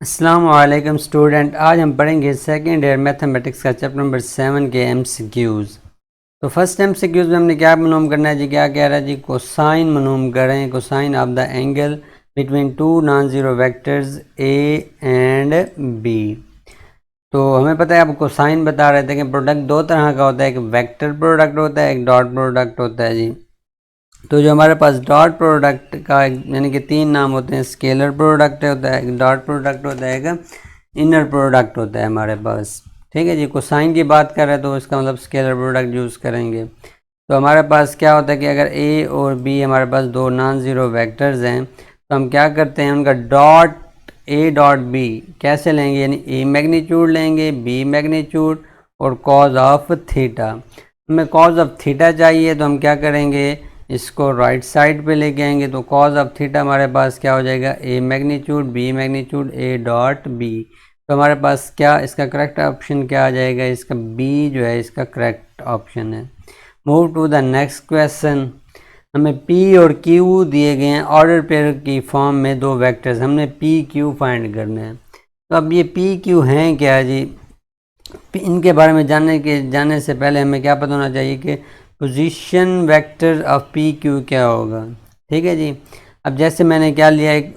अस्सलाम वालेकुम स्टूडेंट। आज हम पढ़ेंगे सेकेंड ईयर मैथमेटिक्स का चैप्टर नंबर 7 के एमसीक्यूज़। तो फर्स्ट एमसीक्यूज़ में हमने क्या मालूम करना है जी, क्या कह रहा है जी, कोसाइन मालूम करें, cosine of the angle between two non zero vectors A and B. तो हमें पता है, अब कोसाइन बता रहे थे कि प्रोडक्ट दो तरह का होता है, एक वेक्टर प्रोडक्ट होता है, एक डॉट प्रोडक्ट होता है जी। तो जो हमारे पास डॉट प्रोडक्ट का यानी कि तीन नाम होते हैं, स्केलर प्रोडक्ट होता है, एक डॉट प्रोडक्ट होता है, एक इनर प्रोडक्ट होता है हमारे पास। ठीक है जी, कोसाइन की बात कर रहे हैं तो इसका मतलब स्केलर प्रोडक्ट यूज़ करेंगे। तो हमारे पास क्या होता है कि अगर ए और बी हमारे पास दो नॉन ज़ीरो वेक्टर्स हैं तो हम क्या करते हैं, उनका डॉट ए डॉट बी कैसे लेंगे, यानी ए मैग्नीट्यूड लेंगे, बी मैग्नीट्यूड और कॉज ऑफ थीटा। हमें कॉज ऑफ थीटा चाहिए तो हम क्या करेंगे, इसको राइट साइड पे लेके आएंगे। तो कॉज ऑफ थीटा हमारे पास क्या हो जाएगा, A magnitude B magnitude A dot B. तो हमारे पास क्या इसका करेक्ट ऑप्शन क्या आ जाएगा, इसका बी जो है इसका करेक्ट ऑप्शन है। Move to the next question. हमें पी और क्यू दिए गए हैं ऑर्डर पेयर की फॉर्म में दो वेक्टर्स, हमने पी क्यू फाइंड करना है। तो अब ये पी क्यू हैं क्या जी, इनके बारे में जाने से पहले हमें क्या पता होना चाहिए कि position vector of P Q क्या होगा। ठीक है जी, अब जैसे मैंने क्या लिया, एक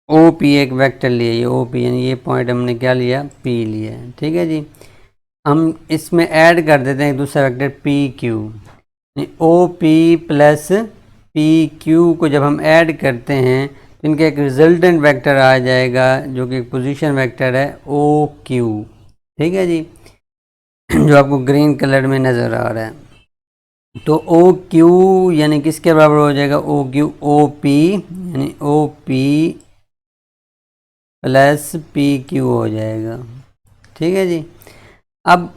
ओ पी एक वेक्टर लिया, ये ओ पी यानी ये पॉइंट हमने क्या लिया, पी लिया है। ठीक है जी, हम इसमें ऐड कर देते हैं एक दूसरा vector P Q, O P plus P Q को जब हम ऐड करते हैं तो इनका एक रिजल्टेंट वेक्टर आ जाएगा जो कि एक पोजीशन वेक्टर है ओ क्यू। ठीक है जी, जो आपको ग्रीन कलर में नज़र आ रहा है। तो ओ क्यू यानी किसके बराबर हो जाएगा, ओ क्यू ओ पी यानी O P plus P Q हो जाएगा। ठीक है जी, अब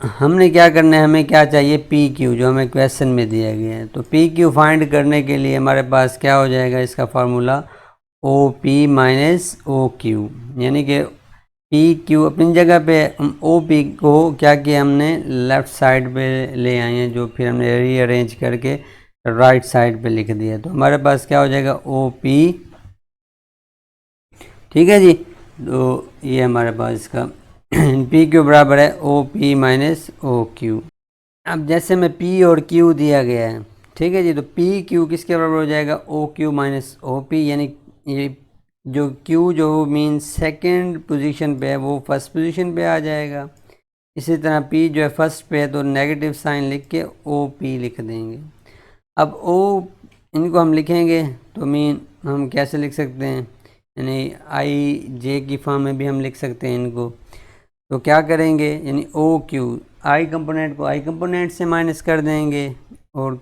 हमने क्या करना है, हमें क्या चाहिए, पी क्यू जो हमें क्वेश्चन में दिया गया है। तो पी क्यू फाइंड करने के लिए हमारे पास क्या हो जाएगा, इसका formula O P minus O Q, यानी कि पी क्यू अपनी जगह पे, ओ पी को क्या किया हमने लेफ़्ट साइड पे ले आए हैं, जो फिर हमने रीअरेंज करके राइट साइड पे लिख दिया। तो हमारे पास क्या हो जाएगा, ओ पी। ठीक है जी, तो ये हमारे पास इसका पी क्यू बराबर है O P minus O Q. अब जैसे में पी और क्यू दिया गया है, ठीक है जी, तो पी क्यू किसके बराबर हो जाएगा, O Q minus O P, यानी ये जो क्यू जो मीन सेकंड पोजीशन पे है वो फर्स्ट पोजीशन पे आ जाएगा। इसी तरह पी जो है फर्स्ट पे है तो नेगेटिव साइन लिख के ओ पी लिख देंगे। अब ओ इनको हम लिखेंगे तो मीन हम कैसे लिख सकते हैं, यानी आई जे की फॉर्म में भी हम लिख सकते हैं इनको। तो क्या करेंगे, यानी ओ क्यू आई कंपोनेंट को आई कंपोनेंट से माइनस कर देंगे और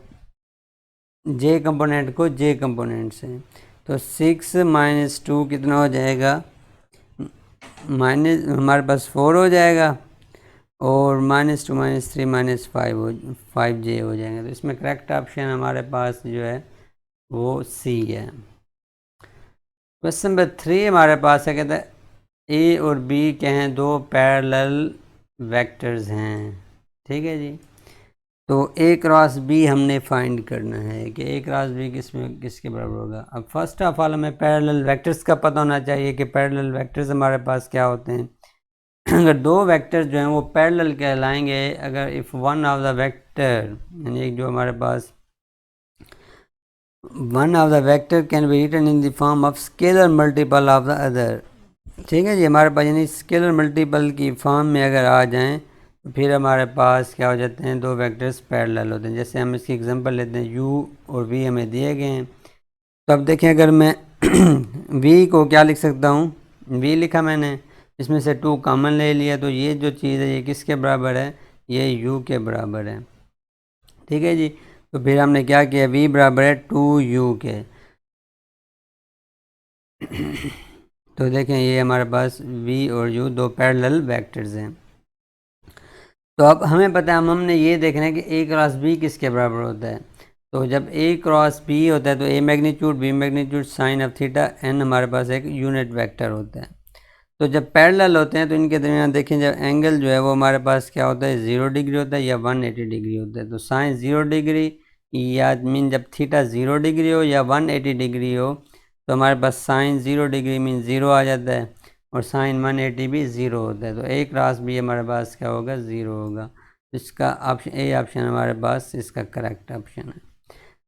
जे कंपोनेंट को जे कंपोनेंट से। तो 6 माइनस 2 कितना हो जाएगा, माइनस हमारे पास 4 हो जाएगा और -2 -3 -5 जे हो जाएगा। तो इसमें करेक्ट ऑप्शन हमारे पास जो है वो सी है। क्वेश्चन नंबर 3 हमारे पास है, कहता है ए और बी के हैं दो पैरेलल वेक्टर्स हैं। ठीक है जी, तो ए क्रॉस बी हमने फाइंड करना है कि ए क्रॉस बी किसके बराबर होगा। अब फर्स्ट ऑफ ऑल हमें पैरेलल वेक्टर्स का पता होना चाहिए कि पैरेलल वेक्टर्स हमारे पास क्या होते हैं। अगर दो वेक्टर्स जो हैं वो पैरेलल कहलाएंगे अगर if one of the vector, यानी जो हमारे पास one of the vector can be written in the form of scalar multiple of the other. ठीक है जी, हमारे पास यानी स्केलर मल्टीपल की फॉर्म में अगर आ जाएं तो फिर हमारे पास क्या हो जाते हैं, दो वेक्टर्स पैरेलल होते हैं। जैसे हम इसकी एग्जांपल लेते हैं, u और v हमें दिए गए हैं। तो अब देखें, अगर मैं v को क्या लिख सकता हूँ, v लिखा मैंने, इसमें से 2 कॉमन ले लिया, तो ये जो चीज़ है ये किसके बराबर है, ये u के बराबर है। ठीक है जी, तो फिर हमने क्या किया, v बराबर है 2u के। तो देखें ये हमारे पास v और u दो पैरेलल वेक्टर्स हैं। तो अब हमें पता है, हमने ये देखना है कि ए क्रॉस बी किसके बराबर होता है। तो जब ए क्रॉस बी होता है तो A magnitude B magnitude sine of theta n हमारे पास एक यूनिट वेक्टर होता है। तो जब पैरेलल होते हैं तो इनके दरमियान देखें, जब एंगल जो है वो हमारे पास क्या होता है, 0 डिग्री होता है या 180 डिग्री होता है। तो साइन 0 डिग्री या मीन जब थीटा 0 डिग्री हो या 180 डिग्री हो तो हमारे पास साइन 0 डिग्री मीन 0 आ जाता है। और साइन 180 भी ज़ीरो होता है, तो ए क्रॉस बी हमारे पास क्या होगा, ज़ीरो होगा। इसका ऑप्शन ए ऑप्शन हमारे पास इसका करेक्ट ऑप्शन है।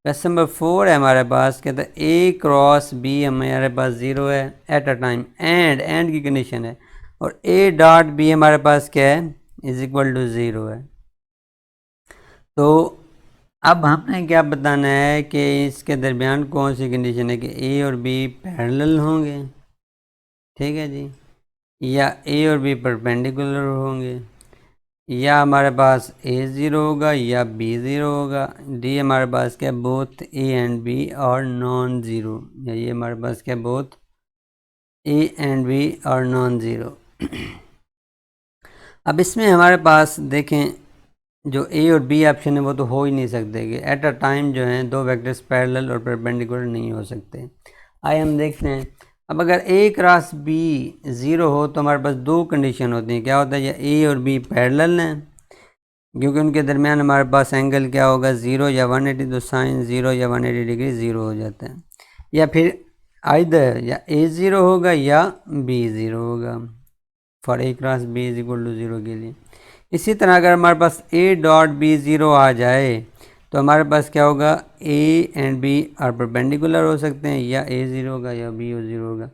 क्वेश्चन नंबर 4 है हमारे पास, कहता है ए क्रॉस बी हमारे पास ज़ीरो है एट अ टाइम एंड की कंडीशन है, और ए डॉट बी हमारे पास क्या है, इज इक्वल टू ज़ीरो है। तो अब हमने क्या बताना है कि इसके दरमियान कौन सी कंडीशन है कि ए और बी पैरेलल होंगे, ठीक है जी, या ए और बी परपेंडिकुलर होंगे, या हमारे पास ए ज़ीरो होगा या बी ज़ीरो होगा। डी हमारे पास क्या, बोथ ए एंड बी और नॉन ज़ीरो, या ये हमारे पास क्या, बोथ ए एंड बी और नॉन ज़ीरो। अब इसमें हमारे पास देखें जो ए और बी ऑप्शन है वो तो हो ही नहीं सकते कि एट अ टाइम जो है दो वेक्टर्स पैरेलल और परपेंडिकुलर नहीं हो सकते। आइए हम देखते हैं। अब अगर ए क्रॉस बी ज़ीरो हो तो हमारे पास दो कंडीशन होती हैं, क्या होता है, या ए और बी पैरेलल हैं क्योंकि उनके दरमियान हमारे पास एंगल क्या होगा, ज़ीरो या 180, तो साइन ज़ीरो या 180 डिग्री ज़ीरो हो जाता है, या फिर आइदर या ए ज़ीरो होगा या बी ज़ीरो होगा for A cross B is equal to zero के लिए। इसी तरह अगर हमारे पास ए डॉट बी ज़ीरो आ जाए तो हमारे पास क्या होगा, A and B are perpendicular हो सकते हैं, या ए ज़ीरो होगा या बी ज़ीरो होगा।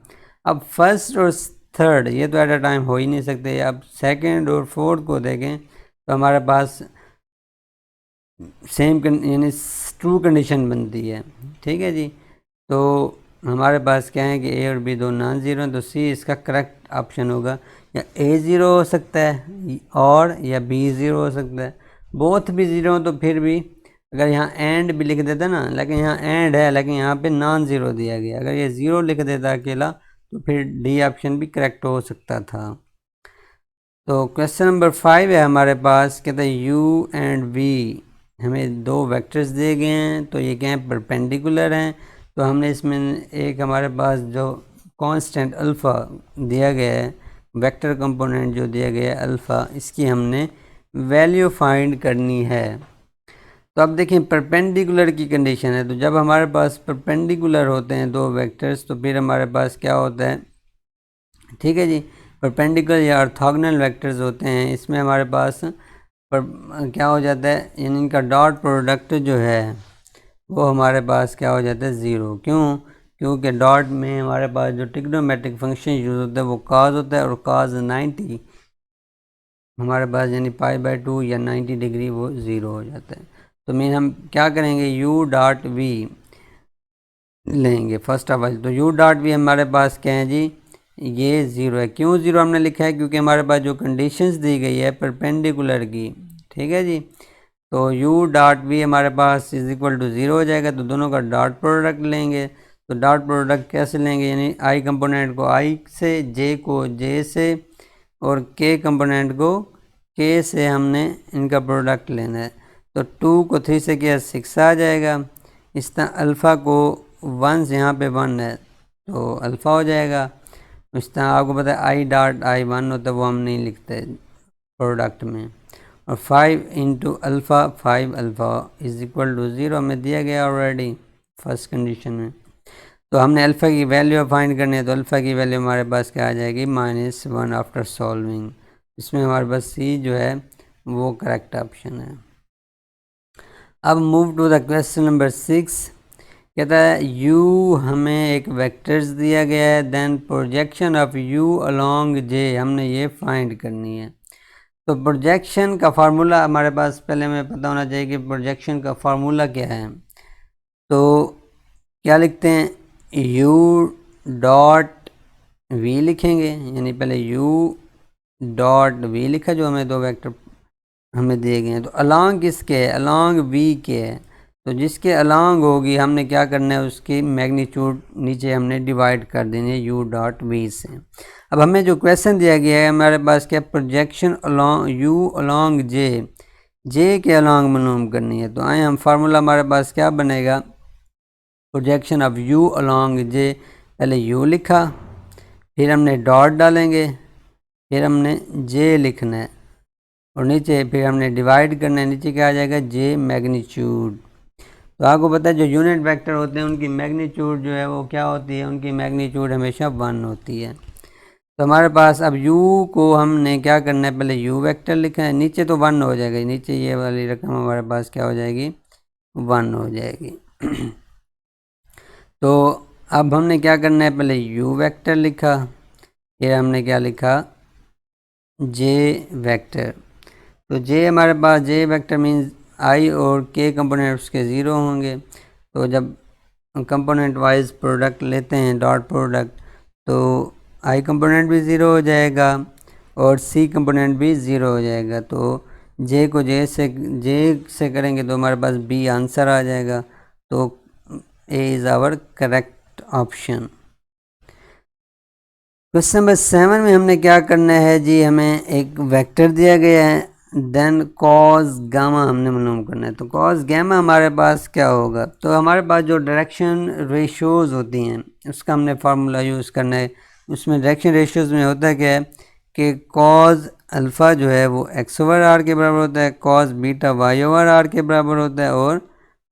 अब फर्स्ट और थर्ड ये तो एट अ टाइम हो ही नहीं सकते। अब सेकंड और फोर्थ को देखें तो हमारे पास सेम यानी ट्रू कंडीशन बनती है, ठीक है जी। तो हमारे पास क्या है कि ए और बी दो नॉन ज़ीरो हैं, तो सी इसका करेक्ट ऑप्शन होगा। या ए ज़ीरो हो सकता है और या बी ज़ीरो हो सकता है, बोथ भी ज़ीरो हो तो फिर भी अगर यहाँ एंड भी लिख देता ना, लेकिन यहाँ एंड है लेकिन यहाँ पे नॉन ज़ीरो दिया गया, अगर ये ज़ीरो लिख देता अकेला तो फिर डी ऑप्शन भी करेक्ट हो सकता था। तो क्वेश्चन नंबर 5 है हमारे पास, कहता है यू एंड वी, हमें दो वेक्टर्स दिए गए हैं तो ये क्या है, परपेंडिकुलर हैं, तो हमने इसमें एक हमारे पास जो कांस्टेंट अल्फ़ा दिया गया है, वेक्टर कंपोनेंट जो दिया गया है अल्फ़ा, इसकी हमने वैल्यू फाइंड करनी है। तो अब देखें परपेंडिकुलर की कंडीशन है, तो जब हमारे पास परपेंडिकुलर होते हैं दो वेक्टर्स तो फिर हमारे पास क्या होता है, ठीक है जी, परपेंडिकुलर या ऑर्थोगोनल वेक्टर्स होते हैं, इसमें हमारे पास क्या हो जाता है, यानी इनका डॉट प्रोडक्ट जो है वो हमारे पास क्या हो जाता है, ज़ीरो। क्यों, क्योंकि डॉट में हमारे पास जो ट्रिग्नोमेट्रिक फंक्शन यूज़ होता है वो कॉस होता है, और कॉस 90 हमारे पास यानी π/2 या 90 डिग्री वो ज़ीरो हो जाता है। तो मीन हम क्या करेंगे, u डॉट वी लेंगे फर्स्ट ऑफ ऑल। तो u डॉट वी हमारे पास क्या है जी, ये ज़ीरो है। क्यों ज़ीरो हमने लिखा है, क्योंकि हमारे पास जो कंडीशंस दी गई है परपेंडिकुलर की, ठीक है जी, तो u डॉट वी हमारे पास इज इक्वल टू ज़ीरो हो जाएगा। तो दोनों का डॉट प्रोडक्ट लेंगे, तो डॉट प्रोडक्ट कैसे लेंगे, यानी i कंपोनेंट को i से, j को j से, और k कंपोनेंट को k से हमने इनका प्रोडक्ट लेना है। तो 2 को 3 से किया 6 आ जाएगा। इस तरह अल्फ़ा को 1 से यहाँ पे 1 है तो अल्फ़ा हो जाएगा। इस तरह आपको पता है आई डॉट आई 1 होता है, वो हम नहीं लिखते प्रोडक्ट में। और 5 into alpha 5 alpha is equal to zero हमें दिया गया ऑलरेडी फर्स्ट कंडीशन में। तो हमने अल्फ़ा की वैल्यू फाइंड करनी है, तो अल्फ़ा की वैल्यू हमारे पास क्या आ जाएगी, -1 आफ्टर सॉल्विंग। इसमें हमारे पास सी जो है वो करेक्ट ऑप्शन है। अब move to the question number 6, कहता है u हमें एक वेक्टर्स दिया गया है, then projection of u along j हमने ये फाइंड करनी है। तो प्रोजेक्शन का फार्मूला हमारे पास पहले हमें पता होना चाहिए कि प्रोजेक्शन का फार्मूला क्या है। तो क्या लिखते हैं, u डॉट v लिखेंगे, यानी पहले u डॉट v लिखा जो हमें दो वेक्टर हमें दिए गए हैं। तो अलोंग किसके है, अलोंग v के है, तो जिसके अलोंग होगी हमने क्या करना है, उसकी मैग्नीट्यूड नीचे हमने डिवाइड कर देनी है u डॉट v से। अब हमें जो क्वेश्चन दिया गया है हमारे पास क्या, projection along u along j के अलोंग मालूम करनी है। तो आए हम फार्मूला हमारे पास क्या बनेगा, projection of u along j, पहले u लिखा, फिर हमने डॉट डालेंगे, फिर हमने j लिखना है, और नीचे फिर हमने डिवाइड करना है, नीचे क्या आ जाएगा, j मैग्नीट्यूड। तो आपको पता है जो यूनिट वेक्टर होते हैं उनकी मैग्नीट्यूड जो है वो क्या होती है, उनकी मैग्नीट्यूड हमेशा 1 होती है। तो हमारे पास अब u को हमने क्या करना है, पहले u वेक्टर लिखा है, नीचे तो 1 हो जाएगा, नीचे ये वाली रकम हमारे पास क्या हो जाएगी, 1 हो जाएगी। तो अब हमने क्या करना है, पहले u वेक्टर लिखा, फिर हमने क्या लिखा, j वेक्टर। तो j हमारे पास j वेक्टर मीन्स i और k कंपोनेंट उसके 0 होंगे। तो जब कंपोनेंट वाइज प्रोडक्ट लेते हैं, डॉट प्रोडक्ट, तो i कंपोनेंट भी 0 हो जाएगा और c कंपोनेंट भी 0 हो जाएगा। तो j को j से करेंगे तो हमारे पास b आंसर आ जाएगा। तो a is our correct option. Question number 7 में हमने क्या करना है जी, हमें एक वेक्टर दिया गया है, देन कॉस गामा हमने मालूम करना है। तो कॉस गामा हमारे पास क्या होगा, तो हमारे पास जो डायरेक्शन रेशियोज़ होती हैं उसका हमने फार्मूला यूज़ करना है। उसमें डायरेक्शन रेशियोज़ में होता क्या है कि कॉस अल्फ़ा जो है वो x ओवर आर के बराबर होता है, cos beta y over R के बराबर होता है, और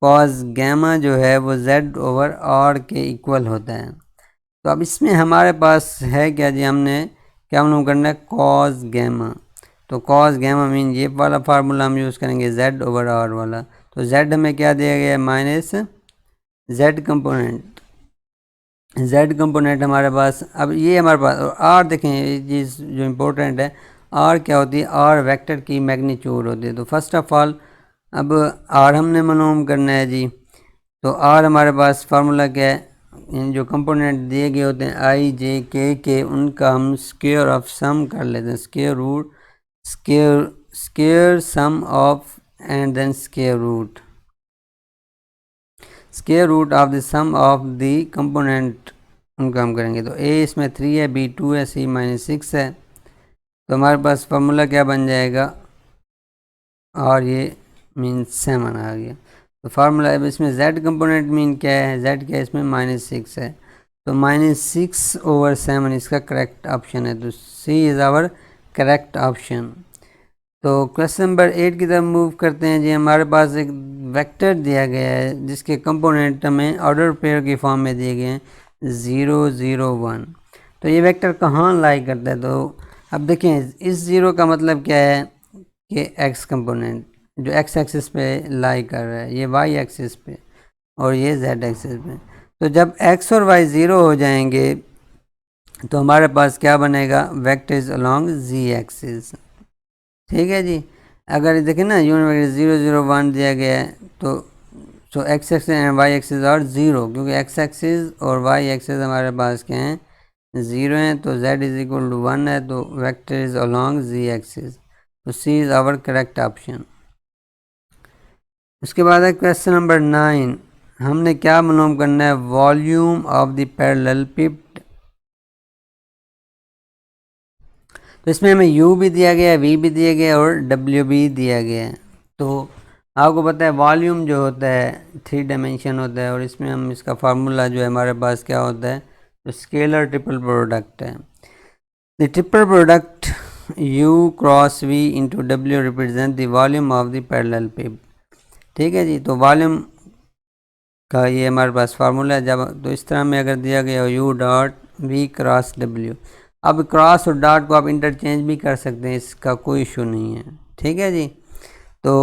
कॉस गामा जो है वो z ओवर आर के इक्वल होता है। तो अब इसमें हमारे पास है क्या जी, हमने क्या मालूम करना है, कॉस गामा। तो कॉस गामा मीन ये वाला फार्मूला हम यूज़ करेंगे z ओवर आर वाला। तो z हमें क्या दिया गया है, माइनस z कंपोनेंट हमारे पास। अब ये हमारे पास r देखें, ये चीज़ जो इम्पोर्टेंट है, r क्या होती है, r वेक्टर की मैग्नीट्यूड होती है। तो फर्स्ट ऑफ ऑल अब r हमने मालूम करना है जी। तो r हमारे पास फार्मूला क्या है, इन जो कंपोनेंट दिए गए होते हैं i j k उनका हम स्क्वायर ऑफ सम कर लेते हैं, square sum of and then square root of the sum of the component, उनका हम करेंगे। तो a इसमें 3 है, b 2 है, c -6 है। तो हमारे पास फार्मूला क्या बन जाएगा, और ये मीन 7 आ गया। तो फार्मूला अब इसमें z कंपोनेंट मीन क्या है, z क्या है इसमें, -6 है। तो -6 ओवर 7 इसका करेक्ट ऑप्शन है। तो c is our correct option. तो क्वेश्चन नंबर 8 की तरफ मूव करते हैं जी। हमारे पास एक वेक्टर दिया गया है जिसके कंपोनेंट हमें ऑर्डर पेयर की फॉर्म में दिए गए हैं 0 0 1। तो ये वेक्टर कहाँ लाई करता है, तो अब देखें इस 0 का मतलब क्या है कि x कंपोनेंट जो x एक्सिस पे लाई कर रहा है, ये y एक्सिस पे और ये z एक्सिस पे। तो जब x और y 0 हो जाएंगे तो हमारे पास क्या बनेगा, vector is along z axis. ठीक है जी। अगर देखें ना, यूनिट 0 0 1 दिया गया है, तो x axis and y axis और 0, क्योंकि x एक्सिस और y एक्सिस हमारे पास क्या हैं, 0 हैं। तो z इज इक्वल टू 1 है, तो vector is along z axis. तो c is our correct option. उसके बाद है क्वेश्चन नंबर 9। हमने क्या मालूम करना है, वॉल्यूम ऑफ द पैरेलल पिप्ड। तो इसमें हमें u भी दिया गया है, v भी दिया गया है और w भी दिया गया है। तो आपको पता है वॉल्यूम जो होता है 3 डायमेंशन होता है, और इसमें हम इसका फार्मूला जो है हमारे पास क्या होता है, तो स्केलर ट्रिपल प्रोडक्ट है। The triple product u cross v into w represent the volume of the parallelepiped. ठीक है जी। तो वॉल्यूम का ये हमारे पास फार्मूला है। जब तो इस तरह में अगर दिया गया हो u dot v cross w, अब क्रॉस और डॉट को आप इंटरचेंज भी कर सकते हैं, इसका कोई इशू नहीं है। ठीक है जी। तो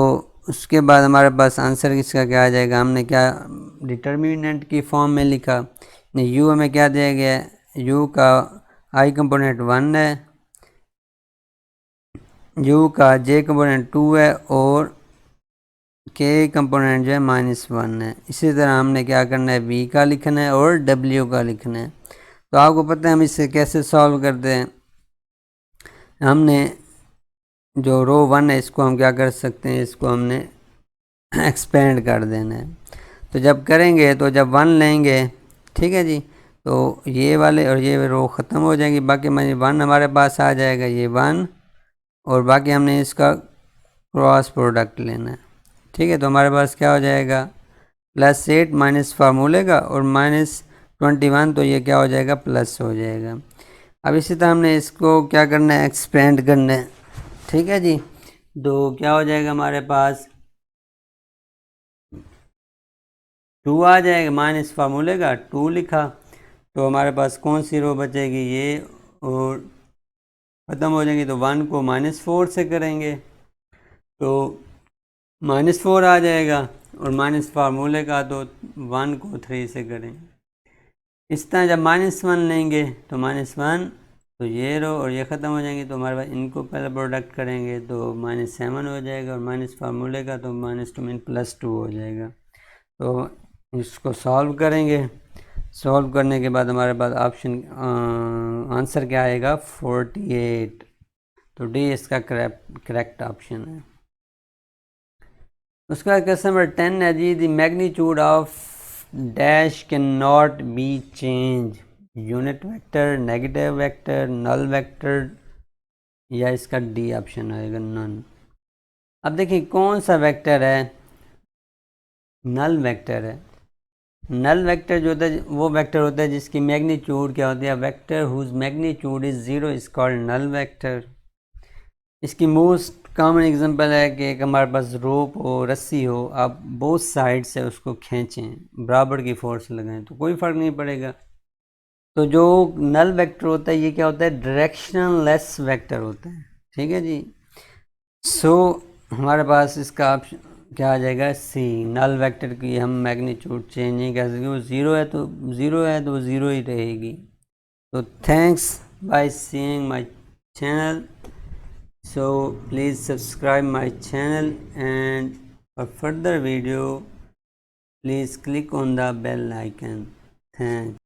उसके बाद हमारे पास आंसर इसका क्या आ जाएगा, हमने क्या डिटर्मिनेंट की फॉर्म में लिखा, u हमें क्या दिया गया है, u का i कंपोनेंट 1 है, u का j कंपोनेंट 2 है और k कंपोनेंट जो है -1 है। इसी तरह हमने क्या करना है, v का लिखना है और w का लिखना है। तो आपको पता है हम इसे कैसे सॉल्व करते हैं, हमने जो रो 1 है इसको हम क्या कर सकते हैं, इसको हमने एक्सपेंड कर देना है। तो जब करेंगे तो जब 1 लेंगे, ठीक है जी, तो ये वाले और ये रो ख़त्म हो जाएंगी, बाकी हमारे 1 हमारे पास आ जाएगा, ये 1, और बाकी हमने इसका क्रॉस प्रोडक्ट लेना है। ठीक है। तो हमारे पास क्या हो जाएगा, +8 माइनस फार्मूले का और -21, तो ये क्या हो जाएगा, प्लस हो जाएगा। अब इसी तरह हमने इसको क्या करना है, एक्सपेंड करना है। ठीक है जी। तो क्या हो जाएगा, हमारे पास 2 आ जाएगा, माइनस फार्मूले का 2 लिखा, तो हमारे पास कौन सी रो बचेगी, ये और ख़त्म हो जाएंगी तो 1 को -4 से करेंगे तो -4 आ जाएगा, और माइनस फार्मूले का तो 1 को 3 से करेंगे। इस तरह जब -1 लेंगे तो -1 तो ये रो और ये ख़त्म हो जाएंगे, तो हमारे पास इनको पहले प्रोडक्ट करेंगे तो -7 हो जाएगा, और माइनस फार्मूले का तो -2 मीन +2 हो जाएगा। तो इसको सॉल्व करेंगे, सॉल्व करने के बाद हमारे पास ऑप्शन आंसर क्या आएगा 48, तो डी इसका करेक्ट ऑप्शन है। उसका क्वेश्चन नंबर 10 है जी, the magnitude of dash can not be change, unit vector, negative vector, null vector, या इसका डी ऑप्शन आएगा नन। अब देखिए कौन सा वेक्टर है, नल वेक्टर है। नल वेक्टर जो होता है वो वेक्टर होता है जिसकी मैग्नीट्यूड क्या होती है, vector whose magnitude is 0 is called null vector. इसकी मोस्ट कॉमन एग्जांपल है कि एक हमारे पास रोप हो, रस्सी हो, आप बोथ साइड से उसको खींचें, बराबर की फोर्स लगाएं तो कोई फ़र्क नहीं पड़ेगा। तो जो नल वेक्टर होता है ये क्या होता है, डायरेक्शनल लेस वेक्टर होता है, ठीक है जी। सो हमारे पास इसका ऑप्शन क्या आ जाएगा, सी, नल वेक्टर की हम मैग्नीट्यूड चेंज नहीं कर सकते, वो ज़ीरो है तो वो ज़ीरो ही रहेगी। तो thanks by seeing my channel, so please subscribe my channel, and for further video please click on the bell icon. Thanks.